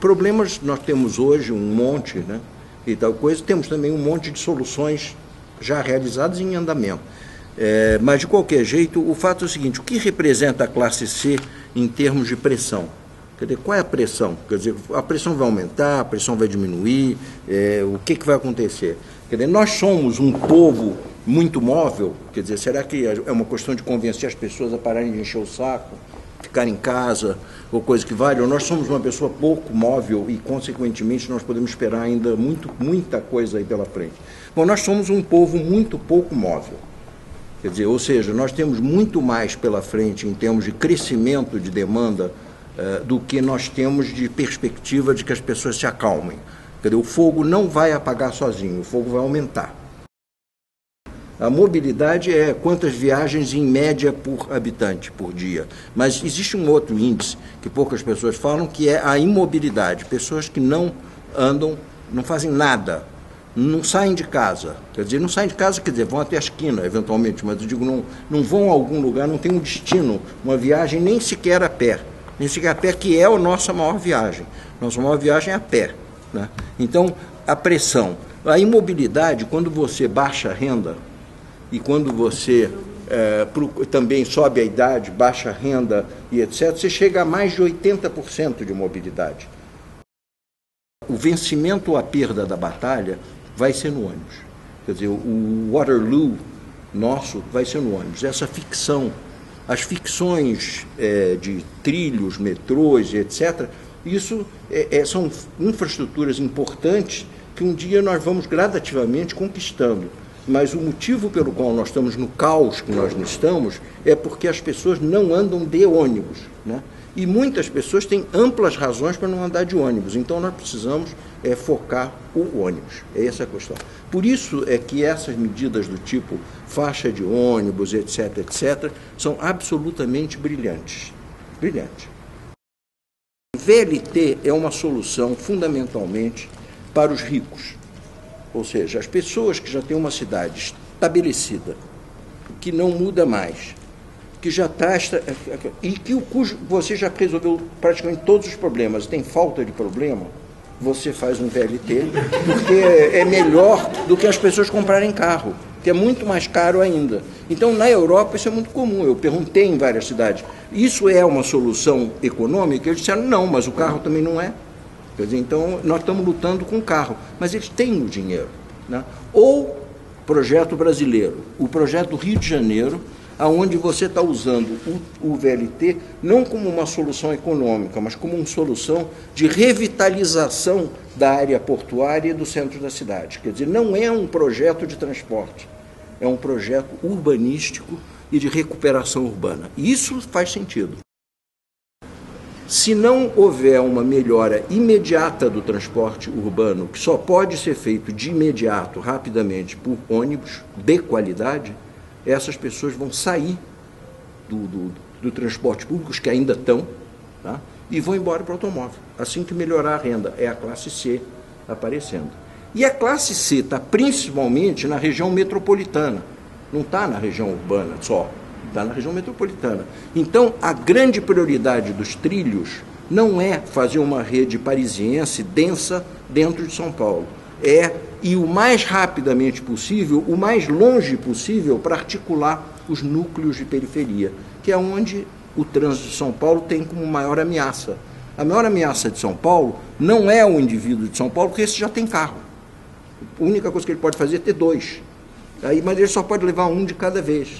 problemas nós temos hoje um monte, né, e tal coisa, temos também um monte de soluções já realizadas e em andamento. Mas, de qualquer jeito, o fato é o seguinte: o que representa a classe C em termos de pressão? Quer dizer, qual é a pressão? Quer dizer, a pressão vai aumentar, a pressão vai diminuir, o que vai acontecer? Quer dizer, nós somos um povo muito móvel, quer dizer, será que é uma questão de convencer as pessoas a pararem de encher o saco, ficar em casa, ou coisa que vale? Ou nós somos uma pessoa pouco móvel e, consequentemente, nós podemos esperar ainda muita coisa aí pela frente? Bom, nós somos um povo muito pouco móvel. Quer dizer, ou seja, nós temos muito mais pela frente em termos de crescimento de demanda do que nós temos de perspectiva de que as pessoas se acalmem. Quer dizer, o fogo não vai apagar sozinho, o fogo vai aumentar. A mobilidade é quantas viagens em média por habitante por dia. Mas existe um outro índice que poucas pessoas falam, que é a imobilidade. Pessoas que não andam, não fazem nada, não saem de casa. Quer dizer, não saem de casa, quer dizer, vão até a esquina, eventualmente, mas eu digo, não vão a algum lugar, não tem um destino, uma viagem nem sequer a pé. Nem sequer a pé, que é a nossa maior viagem. Nossa maior viagem é a pé, né? Então, a pressão. A imobilidade, quando você baixa a renda e quando você também sobe a idade, baixa a renda e etc., você chega a mais de 80% de mobilidade. O vencimento ou a perda da batalha vai ser no ônibus. Quer dizer, o Waterloo nosso vai ser no ônibus. Essa ficção, as ficções de trilhos, metrôs, etc., isso são infraestruturas importantes que um dia nós vamos gradativamente conquistando. Mas o motivo pelo qual nós estamos no caos que nós estamos é porque as pessoas não andam de ônibus, né? E muitas pessoas têm amplas razões para não andar de ônibus. Então nós precisamos focar o ônibus. É essa a questão. Por isso é que essas medidas do tipo faixa de ônibus, etc., etc., são absolutamente brilhantes. Brilhantes. VLT é uma solução fundamentalmente para os ricos. Ou seja, as pessoas que já têm uma cidade estabelecida, que não muda mais, que já está e cujo você já resolveu praticamente todos os problemas, tem falta de problema, você faz um VLT, porque é melhor do que as pessoas comprarem carro, que é muito mais caro ainda. Então, na Europa, isso é muito comum. Eu perguntei em várias cidades, isso é uma solução econômica? Eles disseram, não, mas o carro também não é. Quer dizer, então, nós estamos lutando com o carro, mas eles têm o dinheiro, né? Ou projeto brasileiro, o projeto do Rio de Janeiro, onde você está usando o VLT não como uma solução econômica, mas como uma solução de revitalização da área portuária e do centro da cidade. Quer dizer, não é um projeto de transporte, é um projeto urbanístico e de recuperação urbana. E isso faz sentido. Se não houver uma melhora imediata do transporte urbano, que só pode ser feito de imediato, rapidamente, por ônibus de qualidade, essas pessoas vão sair do transporte público, que ainda estão, tá? E vão embora para o automóvel. Assim que melhorar a renda, é a classe C aparecendo. E a classe C está principalmente na região metropolitana, não está na região urbana só, está na região metropolitana. Então, a grande prioridade dos trilhos não é fazer uma rede parisiense densa dentro de São Paulo, é ir o mais rapidamente possível, o mais longe possível, para articular os núcleos de periferia, que é onde o trânsito de São Paulo tem como maior ameaça. A maior ameaça de São Paulo não é o indivíduo de São Paulo, porque esse já tem carro. A única coisa que ele pode fazer é ter dois. Mas ele só pode levar um de cada vez.